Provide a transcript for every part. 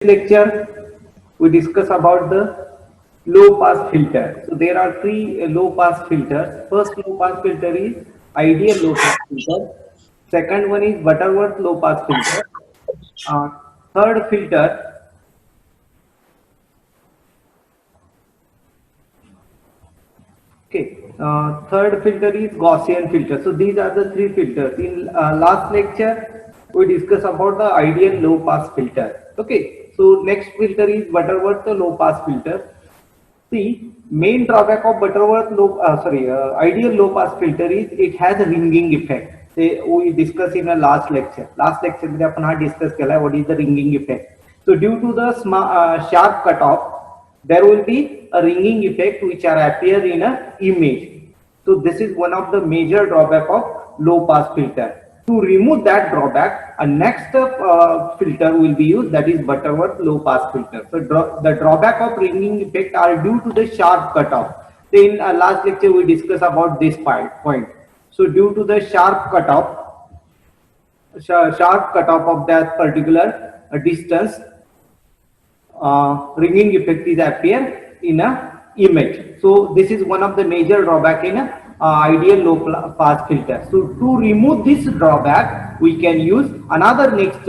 lecture we discuss about the low pass filter. So there are three low pass filters. First low pass filter is ideal low pass filter. Second one is Butterworth low pass filter. Uh, Third filter, okay. Third filter is Gaussian filter. So these are the three filters. In last lecture, we discussed about the ideal low pass filter. Okay. So next filter is Butterworth low pass filter. The main drawback of ideal low pass filter is it has a ringing effect. Say we discussed in a last lecture. Last lecture मध्ये आपण हा discuss केला what is the ringing effect. So due to the sharp cutoff, there will be a ringing effect which are appear in a image. So this is one of the major drawback of low pass filter. To remove that drawback, a next filter will be used, that is Butterworth low pass filter. So the drawback of ringing effect are due to the sharp cutoff. So in last lecture we discussed about this point. So due to the sharp cutoff of that particular distance, ringing effect is appear in a image. So this is one of the major drawback in a ideal low pass filter. So to remove this drawback, we can use another next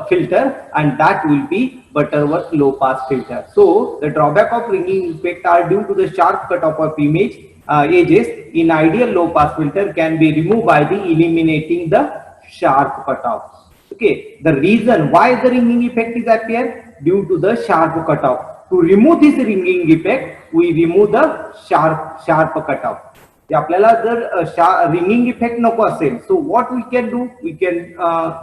filter, and that will be Butterworth low pass filter. So the drawback of ringing effect are due to the sharp cutoff of image edges in ideal low pass filter can be removed by the eliminating the sharp cutoff. Okay, the reason why the ringing effect is appear due to the sharp cutoff. To remove this ringing effect, we remove the sharp cutoff. आपल्याला जर ringing effect नको असेल, so what we can do? We can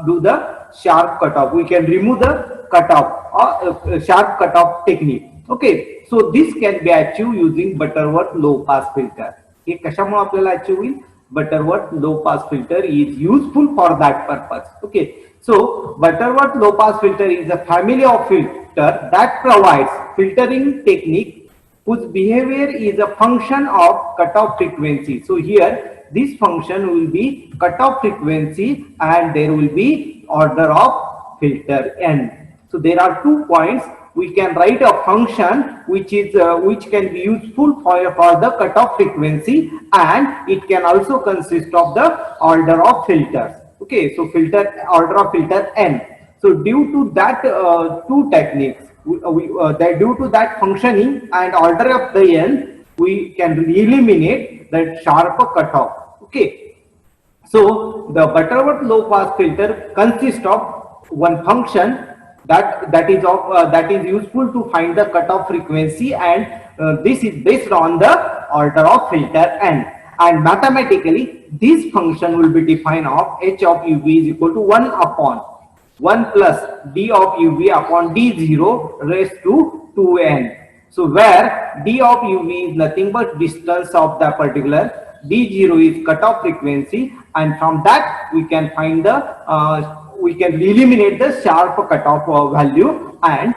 do the sharp cutoff. We can remove the cutoff or sharp cutoff technique. Okay, so this can be achieved using Butterworth low pass filter. हे कशामुळे आपल्याला achieve होईल? Butterworth low pass filter is useful for that purpose. Okay, so Butterworth low pass filter is a family of filter that provides filtering technique whose behavior is a function of cutoff frequency. So here this function will be cutoff frequency and there will be order of filter n. So there are 2 points. We can write a function which can be useful for the cutoff frequency, and it can also consist of the order of filters. Okay, so order of filter n. So due to that two techniques, due to that functioning and order of the n, we can eliminate that sharp cutoff. Okay, so the Butterworth low pass filter consists of one function that is useful to find the cutoff frequency, and this is based on the order of filter n. And mathematically, this function will be defined of h of uv is equal to 1 upon 1 plus d of uv upon d0 raised to 2n. So where d of uv is nothing but distance of the particular, d0 is cutoff frequency, and from that we can find the we can eliminate the sharp cutoff value, and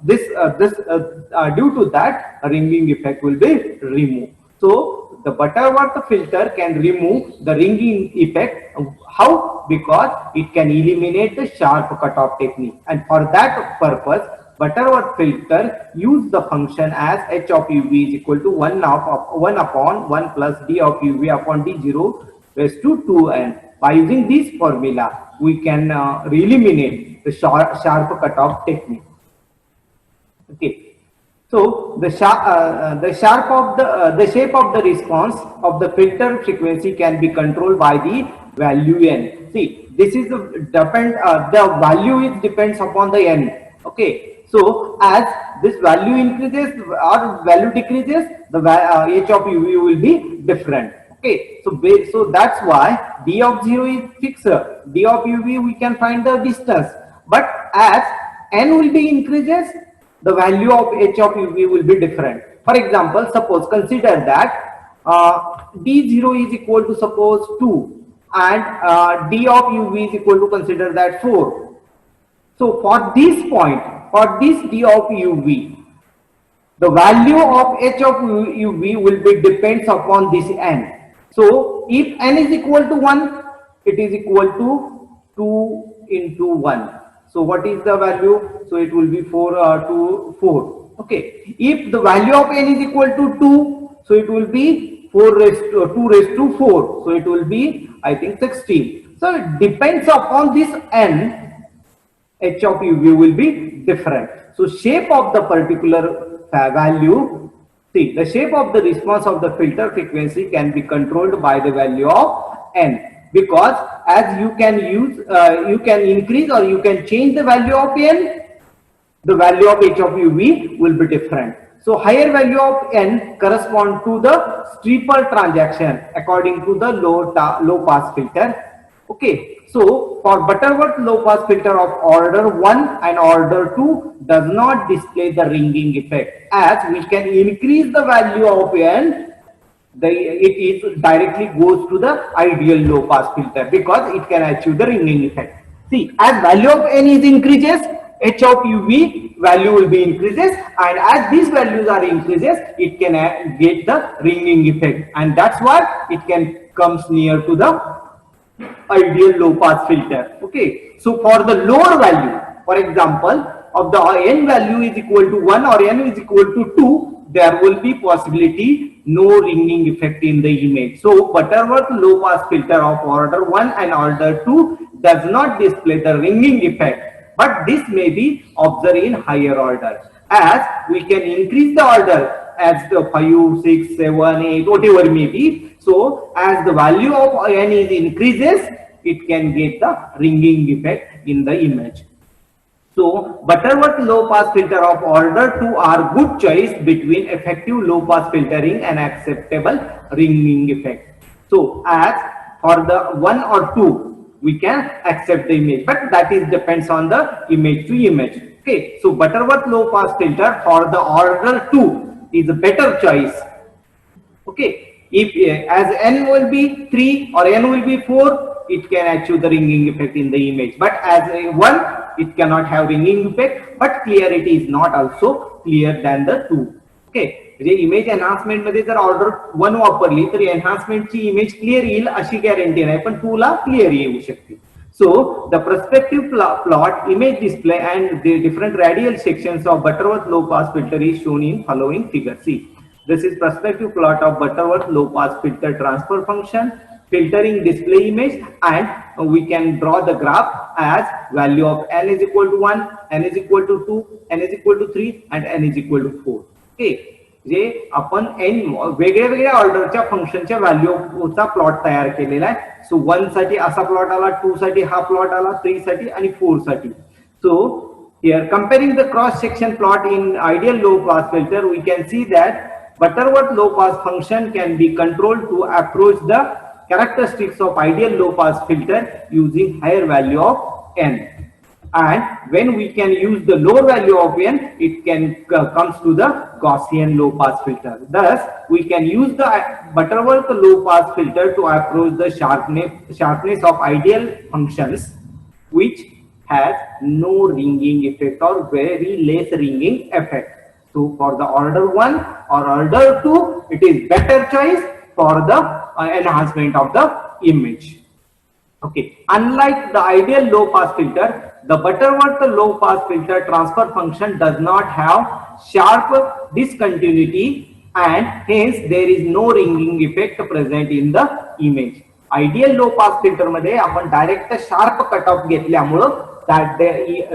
due to that ringing effect will be removed. So the Butterworth filter can remove the ringing effect. How? Because it can eliminate the sharp cutoff technique, and for that purpose Butterworth filter use the function as h of uv is equal to 1 upon 1 plus d of uv upon d0 raised to 2n. By using this formula, we can eliminate the sharp cutoff technique. Okay, so the shape of the response of the filter frequency can be controlled by the value n. See, this is the value is depends upon the n. Okay, so as this value increases or value decreases, the h of uv will be different. Okay, so that's why d of 0 is fixed. D of uv we can find the distance, but as n will be increases, the value of h of uv will be different. For example, suppose consider that d0 is equal to suppose 2 and d of uv is equal to consider that 4. So for this point, for this d of uv, the value of h of uv will be depends upon this n. So if n is equal to 1, it is equal to 2 into 1. So what is the value? So it will be 4 to 4. Okay. If the value of n is equal to 2, so it will be 4 raised to 2 raised to 4. So it will be, I think, 16. So it depends upon this n, h of uv will be different. So shape of the particular value, see, the shape of the response of the filter frequency can be controlled by the value of n, because as you can use, you can increase or you can change the value of n, the value of h of uv will be different. So higher value of n correspond to the steeper transaction according to the low pass filter. Okay, so for Butterworth low pass filter of order 1 and order 2 does not display the ringing effect, as we can increase the value of n, it is directly goes to the ideal low pass filter because it can achieve the ringing effect. See, as value of n is increases, h of uv value will be increases, and as these values are increases, it can get the ringing effect, and that's why it can comes near to the ideal low pass filter. Okay, so for the lower value, for example, of the n value is equal to 1 or n is equal to 2, there will be possibility no ringing effect in the image. So Butterworth low pass filter of order 1 and order 2 does not display the ringing effect, but this may be observed in higher order, as we can increase the order as the 5, 6, 7, 8, whatever may be. So as the value of n is increases, it can get the ringing effect in the image. So Butterworth low pass filter of order 2 are good choice between effective low pass filtering and acceptable ringing effect. So as for the 1 or 2, we can accept the image, but that is depends on the image to image. Okay, so Butterworth low pass filter for the order 2 is a better choice. Okay, if as n will be 3 or n will be 4, it can achieve the ringing effect in the image, but as a 1, it cannot have ringing effect, but clarity is not also clear than the 2. Okay, J image enhancement मध्ये जर order 1 वापरली तर enhancement ची image clear येईल अशी guarantee नाही, पण 2 ला clear येऊ शकते. So the prospective plot, image display and the different radial sections of Butterworth low pass filter is shown in following figure. See, this is prospective plot of Butterworth low pass filter transfer function, filtering display image, and we can draw the graph as value of n is equal to 1, n is equal to 2, n is equal to 3 and n is equal to 4. Okay, जे आपण n वेगळ्या वेगळ्या ऑर्डरच्या फंक्शनच्या व्हॅल्यूचा plot तयार केलेला आहे. सो 1 साठी असा plot आला, 2 साठी हा प्लॉट आला, 3 साठी आणि 4 साठी. सो here comparing the cross section plot in ideal low pass filter, we can see that Butterworth low pass function can be controlled to approach the characteristics of ideal low pass filter using higher value of n, and when we can use the lower value of n, it can comes to the Gaussian low pass filter. Thus we can use the Butterworth low pass filter to approach the sharpness of ideal functions which has no ringing effect or very less ringing effect. So for the order 1 or order 2, it is better choice for the enhancement of the image. Okay, unlike the ideal low pass filter, the Butterworth low pass filter transfer function does not have sharp discontinuity, and hence there is no ringing effect present in the image. Ideal low pass filter मध्ये आपण direct sharp cut off घेतल्यामुळे that the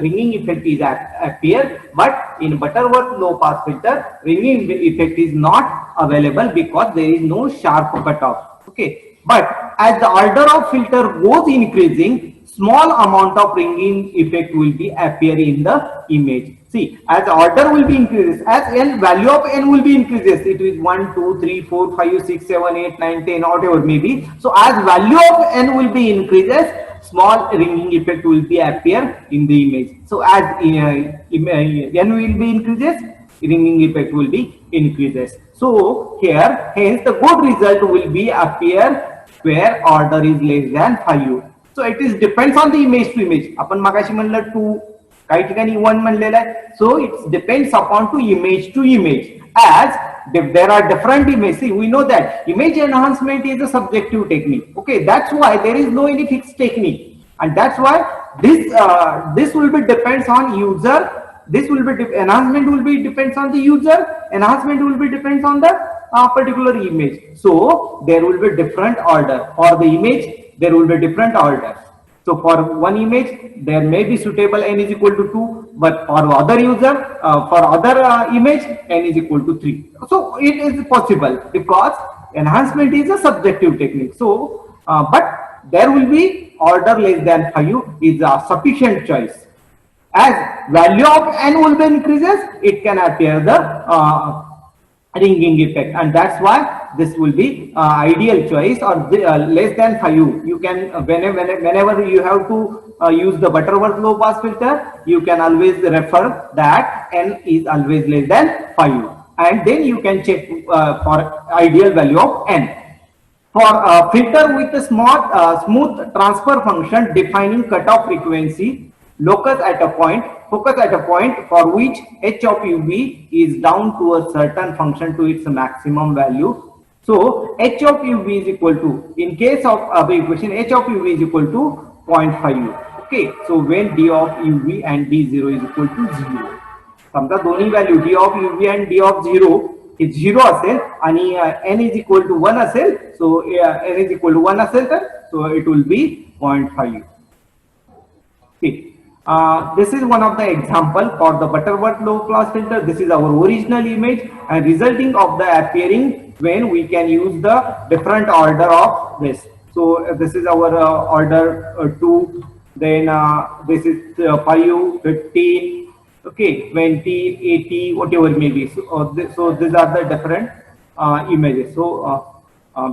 ringing effect is appear, but in Butterworth low pass filter ringing effect is not available because there is no sharp cutoff. Okay, but as the order of filter goes increasing, small amount of ringing effect will be appear in the image. See, as order will be increases, as n value of n will be increases, it is 1, 2, 3, 4, 5, 6, 7, 8, 9, 10, whatever may be. So as value of n will be increases, small ringing effect will be appear in the image. So as n will be increases, ringing effect will be increases. So here, hence the good result will be appear where order is less than 5. So it is depends on the image to image. आपण मगाशी म्हणलं 2, काही ठिकाणी 1 म्हणलेलं आहे. So it depends upon to image as there are different images. See, we know that image enhancement is a subjective technique. Okay, that's why there is no any fixed technique, and that's why this will be depends on user. This will be enhancement will be depends on the user. Enhancement will be depends on the particular image. So there will be different order for the image. There will be different order. So for one image, there may be suitable n is equal to 2, but for other user, for other image, n is equal to 3. So it is possible because enhancement is a subjective technique. So, but there will be order less than 5 is a sufficient choice. As value of n will be increases, it can appear the ringing effect, and that's why this will be ideal choice, or less than 5. You can whenever you have to use the Butterworth low pass filter, you can always refer that n is always less than 5, and then you can check for ideal value of n. For a filter with a smooth transfer function defining cutoff frequency, locus at a point, focus at a point for which h of uv is down to a certain function to its maximum value. So h of uv is equal to, in case of the equation, h of uv is equal to 0.5. Okay, so when d of uv and d0 is equal to 0. समजा दोन्ही value d of uv and d of 0 हे 0 असेल आणि n is equal to 1 असेल, so n is equal to 1 असेल तर so it will be 0.5. Okay. This is one of the example for the Butterworth low pass filter. This is our original image and resulting of the appearing when we can use the different order of this. So this is our order 2, then this is 5, 15, okay, 20, 80, whatever may be. So these are the different images. So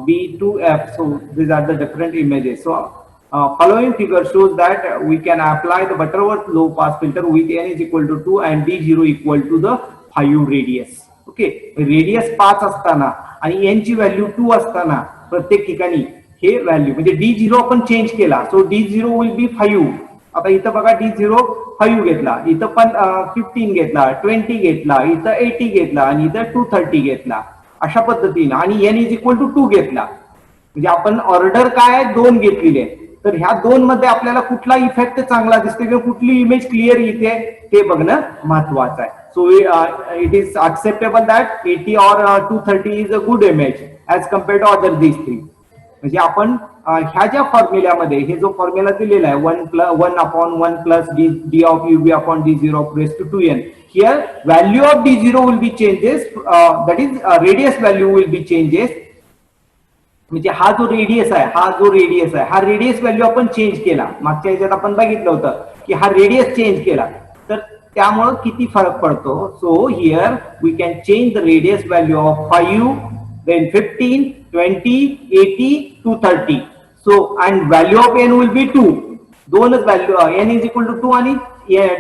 B to F. So these are the different images. So following figure shows that we can apply the Butterworth low pass filter with n is equal to 2 and d0 equal to the 5 radius. Okay, radius 5 असताना आणि n ची value 2 असताना प्रत्येक ठिकाणी हे value म्हणजे d0 आपण change केला, सो d0 will be 5. आता इथं बघा d0 5 घेतला, इथं पण 15 घेतला, 20 घेतला, इथं 80 घेतला आणि इथं 230 घेतला, अशा पद्धतीने, आणि n इज इक्वल टू 2 घेतला. म्हणजे आपण ऑर्डर काय 2 घेतलेली आहे. तर ह्या 2 मध्ये आपल्याला कुठला इफेक्ट चांगला दिसते किंवा कुठली इमेज क्लिअर येते ते बघणं महत्वाचं आहे. So it is acceptable that 80 और 230 is a good image as compare to other these thing. म्हणजे आपण ह्या ज्या फॉर्म्युल्यामध्ये हे जो फॉर्म्युला दिलेला आहे 1/1 plus d of uv upon d0 raised to 2n, here value of d0 will be changes, that is radius value will be changes. म्हणजे हा जो रेडियस आहे हा रेडियस व्हॅल्यू आपण चेंज केला. मागच्या ह्याच्यात आपण बघितलं होतं की हा रेडियस चेंज केला तर त्यामुळे किती फरक पडतो. So here we can change the radius value of 5, then 15, 20, 80, 230. So and value of n will be 2. दोनच value n is equal to 2 आणि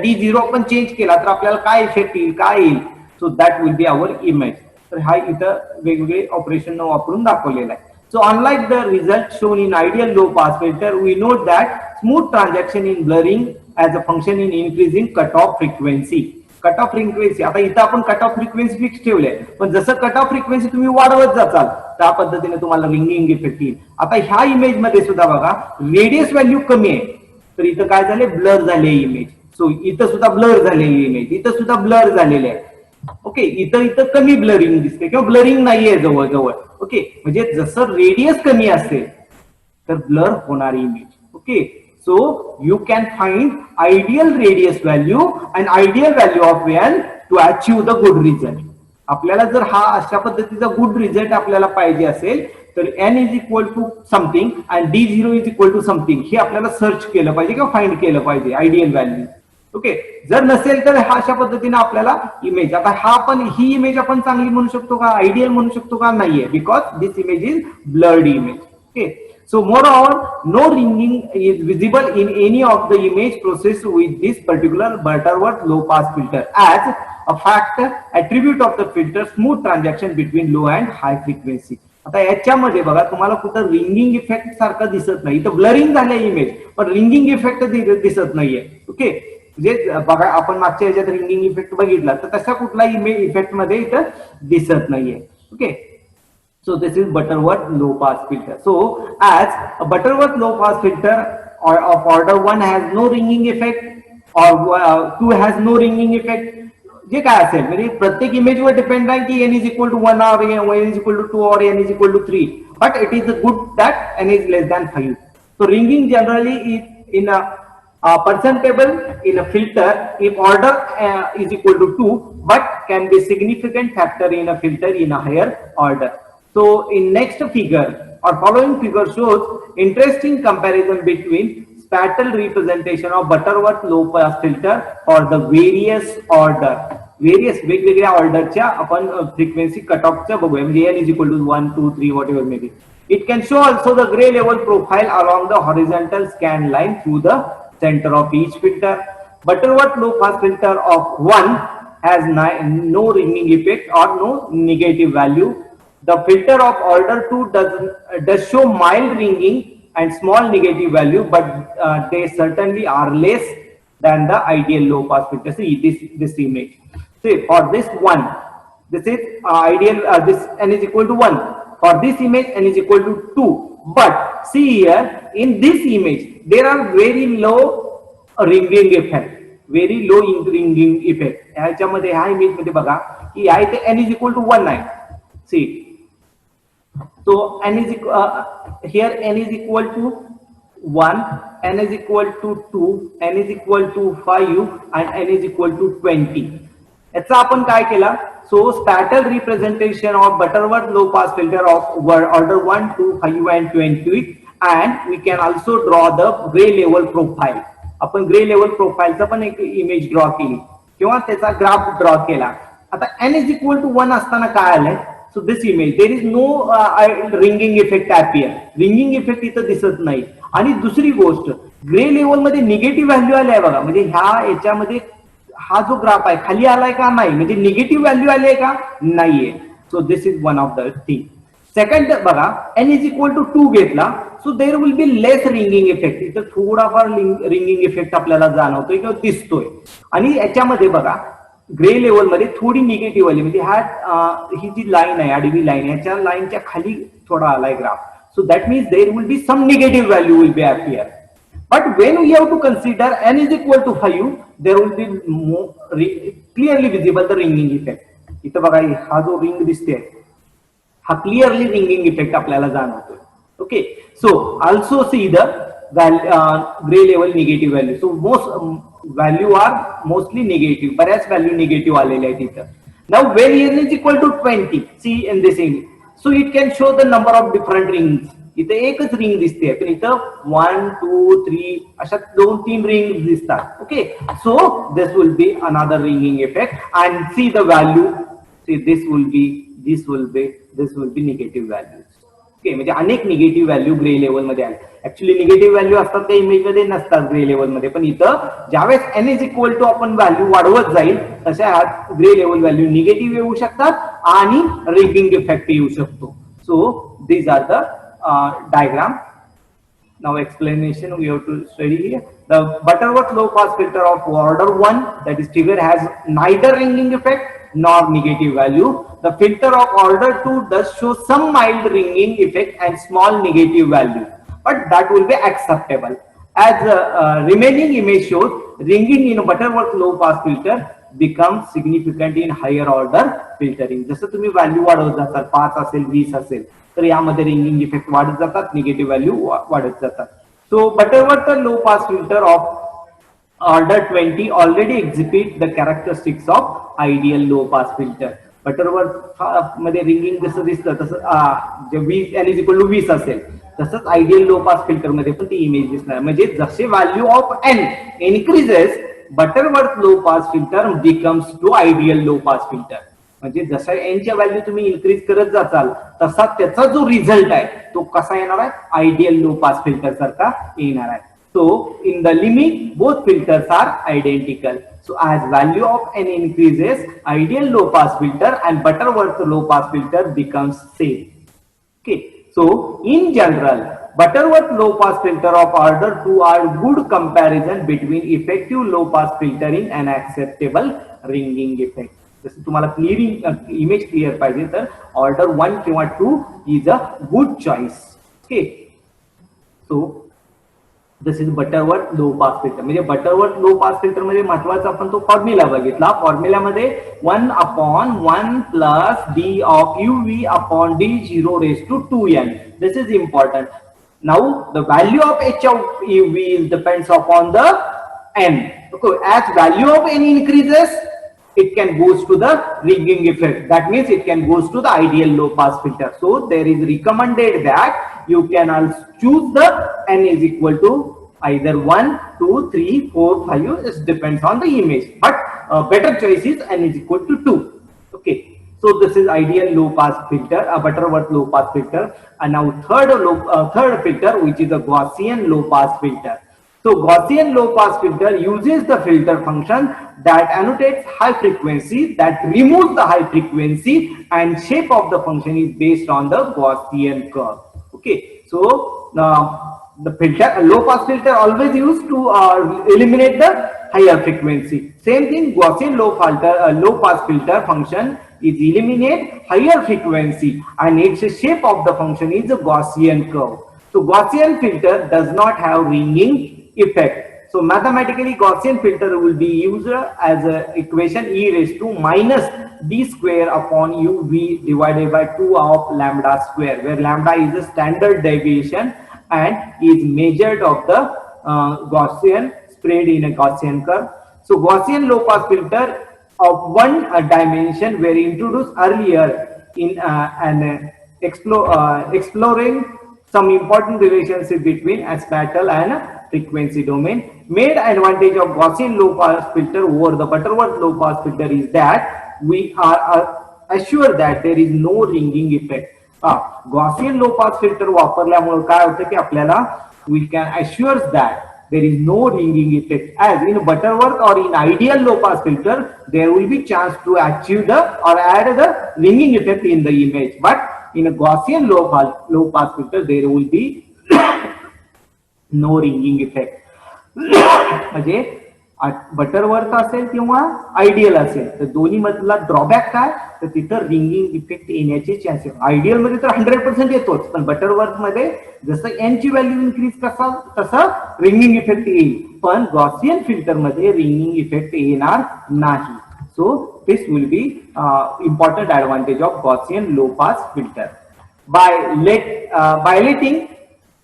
d0 आपण चेंज केला तर आपल्याला काय इफेक्ट येईल, काय येईल. So that will be our image. तर हा इथं वेगवेगळे ऑपरेशन वापरून दाखवलेला आहे. So unlike the result shown in ideal low pass filter, we note that smooth transaction in blurring as a function in increasing cutoff frequency. Cutoff frequency, आता इथं आपण cutoff frequency फिक्स ठेवले, पण जसं cutoff frequency तुम्ही वाढवत जाचाल त्या पद्धतीने तुम्हाला रिंगिंग इफेक्ट येईल. आता ह्या इमेज मध्ये सुद्धा बघा रेडियस व्हॅल्यू कमी आहे तर इथं काय झाले, ब्लर झाले इमेज. सो इथं सुद्धा ब्लर झालेली इमेज, इथं सुद्धा ब्लर झालेले आहे. ओके, इथं कमी ब्लरिंग दिसते किंवा ब्लरिंग नाहीये जवळजवळ. ओके, म्हणजे जसं रेडियस कमी असेल तर ब्लर होणारी image. Okay, so you can find ideal radius value and ideal value of n to achieve the good result. आपल्याला जर हा अशा पद्धतीचा गुड रिझल्ट आपल्याला पाहिजे असेल तर n is equal to something and d0 is equal to something हे आपल्याला सर्च केलं पाहिजे किंवा फाइंड केलं पाहिजे आयडियल व्हॅल्यू. ओके, जर नसेल तर हा अशा पद्धतीने आपल्याला इमेज, आता हा पण ही इमेज आपण चांगली म्हणू शकतो का, आयडियल म्हणू शकतो का, नाहीये, because this image is blurred image. Okay, so moreover no ringing is visible in any of the image processed with this particular Butterworth low pass filter. As a fact attribute of the filter smooth transaction between low and high frequency. आता याच्यामध्ये बघा तुम्हाला कुठं ringing effect सारखं दिसत नाही, इथं blurring झाले इमेज पण रिंगिंग इफेक्ट दिसत नाहीये. ओके, म्हणजे बघा आपण मागच्या ह्याच्यात रिंगिंग इफेक्ट बघितला तर तसा कुठला इमेज इफेक्ट मध्ये इथं दिसत नाहीये. Okay, so this is Butterworth low pass filter. So as a Butterworth low pass filter of order 1 has no ringing effect or 2 has no ringing effect. जे काय असेल म्हणजे प्रत्येक इमेजवर डिपेंड आहे की n is equal to 1 or n is equal to 2 or n is equal to 3, but it is good that n is less than 5. So ringing generally is in a percent table in a filter if order is equal to 2, but can be significant factor in a filter in a higher order. So in next figure or following figure shows interesting comparison between spatial representation of Butterworth low pass filter for the various order. Various वेगवेगळ्या ऑर्डरच्या आपण frequency cut ऑफच्या बघूया म्हणजे n is equal to 1 2 3 whatever maybe. It can show also the gray level profile along the horizontal scan line through the center of each filter. Butterworth low pass filter of 1 has no ringing effect or no negative value. The filter of order 2 does show mild ringing and small negative value, but they certainly are less than the ideal low pass filter. See this image. See for this one, this is ideal. This n is equal to 1. For this image, n is equal to 2. But see here in this image, there are very low ringing effect. Very low ringing effect. ह्याच्यामध्ये ह्या image मध्ये बघा की या इथे n is equal to 1 आहे. See. So n is here n is equal to 1, n is equal to 2, n is equal to 5 and n is equal to 20. याचा आपण काय केला? So spatial representation of Butterworth low pass filter of order 1, 2, 5 and 20, and we can also draw the gray level profile. आपण gray level profile चा पण एक image draw केली किंवा त्याचा ग्राफ ड्रॉ केला. आता n is equal to 1 असताना काय आलंय? So this image there is no ringing effect appear. Ringing effect इथं दिसत नाही. आणि दुसरी गोष्ट ग्रे लेवल मध्ये निगेटिव्ह व्हॅल्यू आली आहे बघा म्हणजे ह्या याच्यामध्ये हा जो ग्राफ आहे खाली आलाय का नाही म्हणजे निगेटिव्ह व्हॅल्यू आली आहे का नाहीये. So this is one of the thing. Second बघा n is equal to 2 घेतला so there will be less ringing effect. इथं थोडाफार रिंगिंग इफेक्ट आपल्याला जाणवतोय किंवा दिसतोय. आणि याच्यामध्ये बघा ग्रे लेवल मध्ये थोडी निगेटिव्ह आली म्हणजे ही जी लाईन आहे आडवी लाईन ह्याच्या लाईनच्या खाली थोडा आलाय graph. So that means there will be some negative value will be appear. But when we have to consider n is equal to 5, there will be more clearly visible the ringing effect. इथं बघा हा जो ring दिसते हा clearly ringing effect आपल्याला जाणवतोय. Okay. So also see the grey level negative value. So most value are mostly negative. बऱ्याच value negative आलेल्या आहेत इथं. Now when n is equal to 20, see in this image, so it can show the number of different rings. इथे एकच ring दिसते पण इथं 1 2 3 अशा 2-3 रिंग दिसतात. Okay. So this will be another ringing effect and see the value. See this will be negative value. Okay. म्हणजे अनेक negative value grey level मध्ये आले. ऍक्च्युली निगेटिव्ह व्हॅल्यू असतात त्या इमेज मध्ये नसतात ग्रे लेवल मध्ये. पण इथं ज्यावेळेस n इज इक्वल टू आपण व्हॅल्यू वाढवत जाईल तशा ग्रे लेवल व्हॅल्यू निगेटिव्ह येऊ शकतात आणि रिंगिंग इफेक्ट येऊ शकतो. So these are the diagram. Now explanation we have to study here. The Butterworth low pass filter of order 1, that is figure, has neither ringing effect nor negative value. The filter of order 2 does show some mild ringing effect and small negative value, but that will be acceptable. As remaining image shows, ringing in Butterworth low pass filter becomes significant in higher order filtering. जसं तुम्ही value वाढवत जातात 5 असेल 20 असेल तर यामध्ये ringing effect वाढत जातात, निगेटिव्ह व्हॅल्यू वाढत जातात. So Butterworth low pass filter of order 20 already exhibit the characteristics of ideal low pass filter. Butterworth मध्ये रिंगिंग जसं दिसतं तसं n is equal to 20 असेल तसंच आयडियल लो पास फिल्टर मध्ये पण ती इमेज दिसणार. म्हणजे जसे value of n increases Butterworth low pass filter becomes to ideal low pass filter. म्हणजे जसं एनच्या व्हॅल्यू तुम्ही इन्क्रीज करत जाचाल तसा त्याचा जो रिझल्ट आहे तो कसा येणार आहे आयडियल लो पास फिल्टर सारखा येणार आहे. So in the limit both filters are identical. So as value of N increases ideal low pass filter and Butterworth low pass filter becomes same. Okay. So in general Butterworth low pass filter of order 2 are good comparison between effective low pass filtering and acceptable ringing effect. जसं तुम्हाला clearing image clear पाहिजे तर order 1 किंवा 2 is a good choice. Okay. So this is Butterworth low pass filter. म्हणजे Butterworth low pass filter मध्ये महत्वाचा आपण तो फॉर्म्युला बघितला. फॉर्म्युल्यामध्ये 1/1 plus D of UV upon D0 raised to 2n. This is important. Now the value of H of UV depends upon the n. Okay, as value of n increases, it can goes to the ringing effect. That means it can goes to the ideal low pass filter. So there is recommended that you can also choose the n is equal to either 1, 2, 3, 4, 5. It depends on the image, but better choice is n is equal to 2. Okay, so this is ideal low pass filter, a Butterworth low pass filter. And now third filter, which is a Gaussian low pass filter. So Gaussian low pass filter uses the filter function that annotates high frequency, that removes the high frequency, and shape of the function is based on the Gaussian curve. Okay, so the filter, low pass filter always used to eliminate the higher frequency. Same thing, Gaussian low pass filter function is eliminate higher frequency, and its shape of the function is a Gaussian curve. So Gaussian filter does not have ringing effect. So mathematically Gaussian filter will be used as a equation e raised to minus d square upon UV divided by 2 of lambda square, where lambda is the standard deviation and is measured of the Gaussian spread in a Gaussian curve. So Gaussian low pass filter of one dimension were introduced earlier in exploring some important relationship between a spatial and frequency domain. Main advantage of Gaussian low pass filter over the Butterworth low pass filter is that we are assured that there is no ringing effect. Gaussian low pass filter वापरल्यामुळे काय होतं की आपल्याला we can assure that there is no ringing effect. As in Butterworth or in ideal low pass filter, there will be chance to achieve the or add the ringing effect in the image, but in a Gaussian low pass filter there will be no ringing effect. म्हणजे Butterworth असेल किंवा ideal असेल तर दोन्ही मधला drawback काय तर तिथं रिंगिंग इफेक्ट येण्याचे चान्सेस. आयडियल मध्ये तर 100% येतोच, पण बटरवर्थ मध्ये जसं एन ची व्हॅल्यू इन्क्रीज तसं रिंगिंग इफेक्ट येईल, पण गॉसियन फिल्टर मध्ये रिंगिंग इफेक्ट येणार नाही. So this will be important advantage of Gaussian low pass filter. By letting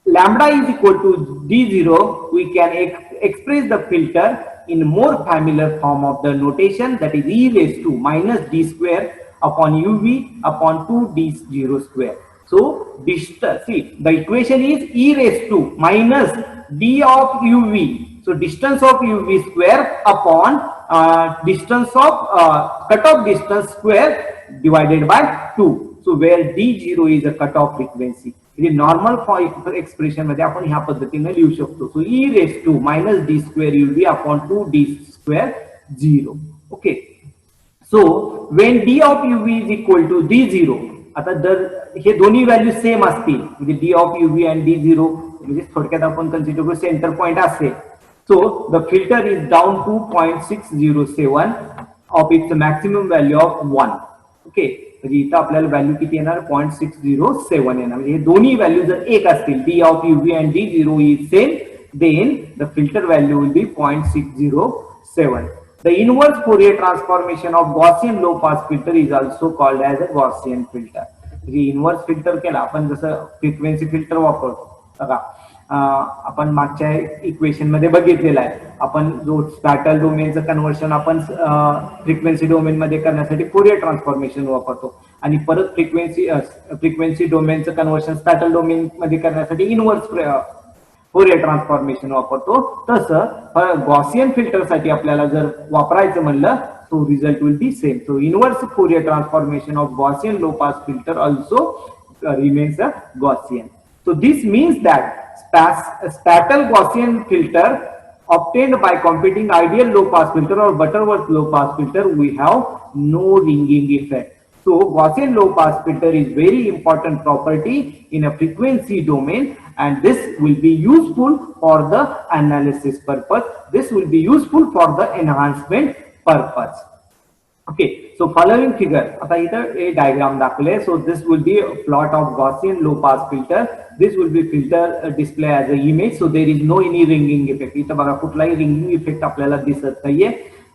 lambda is equal to D0, we can express the filter in more familiar form of the notation, that is e raised to minus d square upon UV upon 2d0 square. So distance, see the equation is e raised to minus d of UV. So distance of UV square upon distance of cutoff distance square divided by 2. So where D0 is a cutoff frequency. म्हणजे normal expression मध्ये आपण ह्या पद्धतीने लिहू शकतो. सो e raised to minus d square UV upon 2d square 0. Okay, so when d of UV is equal to D0, आता जर हे दोन्ही व्हॅल्यू सेम असतील म्हणजे d of UV and D0 म्हणजे थोडक्यात आपण कन्सिडर करू सेंटर पॉइंट असेल. So the filter is down to 0.607 of its maximum value of 1. Okay, म्हणजे इथं आपल्याला व्हॅल्यू किती येणार 0.607 येणार. म्हणजे हे दोन्ही व्हॅल्यू जर एक असतील d of UV and D0 is same, then the filter value will be 0.607. The inverse Fourier transformation of Gaussian low pass filter is also called as a Gaussian filter. म्हणजे inverse filter केला आपण जसं frequency filter वापरतो बघा, आपण मागच्या equation मध्ये बघितलेला आहे. आपण जो स्पॅटल डोमेनचं कन्व्हर्शन आपण फ्रिक्वेन्सी डोमेन मध्ये करण्यासाठी फोरियर ट्रान्सफॉर्मेशन वापरतो, आणि परत फ्रिक्वेन्सी डोमेनचं कन्व्हर्शन स्पॅटल डोमेन मध्ये करण्यासाठी इनव्हर्स फोरियर ट्रान्सफॉर्मेशन वापरतो. तसं गॉसियन फिल्टर साठी आपल्याला जर वापरायचं म्हणलं so result will be same. So inverse Fourier transformation of Gaussian low pass filter also remains a Gaussian. So this means that spatial Gaussian filter obtained by computing ideal low pass filter or Butterworth low pass filter, we have no ringing effect. So Gaussian low pass filter is very important property in a frequency domain, and this will be useful for the analysis purpose. This will be useful for the enhancement purpose. Okay, So following figure, आता इथं a diagram दाखवले. So this will be a plot of Gaussian low pass filter. This will be filter display as a image. So there is no any ringing effect. इथं बघा कुठलाही ringing effect आपल्याला दिसत नाहीये.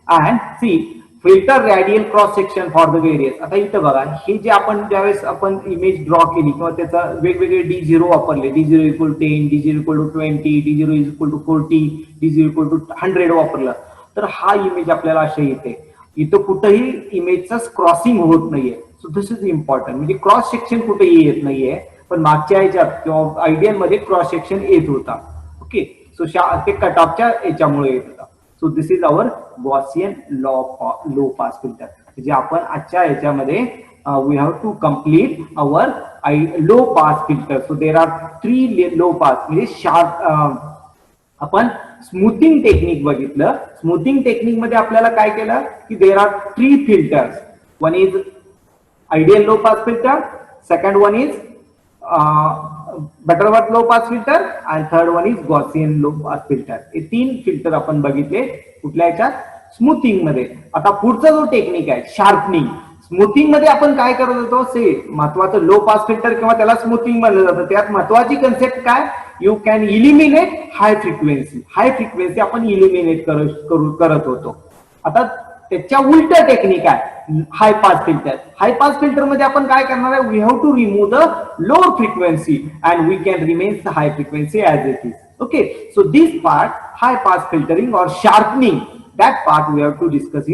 And see filter radial cross section for the various. आता इथं बघा हे जे आपण ज्यावेळेस आपण इमेज ड्रॉ केली किंवा त्याचा वेगवेगळे D0 वापरले, D0 equal 10, D0 equal to 20, D0 equal to 40, D0 equal to 100 वापरलं तर हा इमेज आपल्याला अशा येते. इथं कुठेही इमेजचा क्रॉसिंग होत नाहीये. So this is important. म्हणजे क्रॉस सेक्शन कुठेही येत नाहीये, पण मागच्या ह्याच्यात किंवा आयडियल मध्ये क्रॉस सेक्शन येत होता. ओके, सो ते कट ऑफच्या याच्यामुळे येत होता. So this is our Gaussian low pass filter. म्हणजे आपण आजच्या याच्यामध्ये we have to complete our low pass filter. So there are 3 low pass म्हणजे शार्प. आपण स्मूथिंग टेक्निक बघितलं. स्मूथिंग टेक्निक मध्ये आपल्याला काय केलं की there are 3 filters. One is ideal low pass filter, second one is Butterworth low pass filter आणि third one is Gaussian low pass filter. हे 3 फिल्टर आपण बघितले कुठल्या याच्यात, स्मूथिंग मध्ये. आता पुढचा जो टेक्निक आहे शार्पनिंग. स्मूथिंग मध्ये आपण काय करत होतो, से महत्वाचं लो पास फिल्टर किंवा त्याला स्मूथिंग म्हणलं जातं. त्यात महत्वाची कन्सेप्ट काय, you can eliminate high frequency. High frequency आपण इलिमिनेट करत होतो. आता त्याच्या उलट टेक्निक आहे हाय पास फिल्टर. हाय पास फिल्टर मध्ये आपण काय करणार आहे, we have to remove the low frequency and we can remain the high frequency as it is. Okay, so this part high pass filtering और sharpening, that part we have to discuss in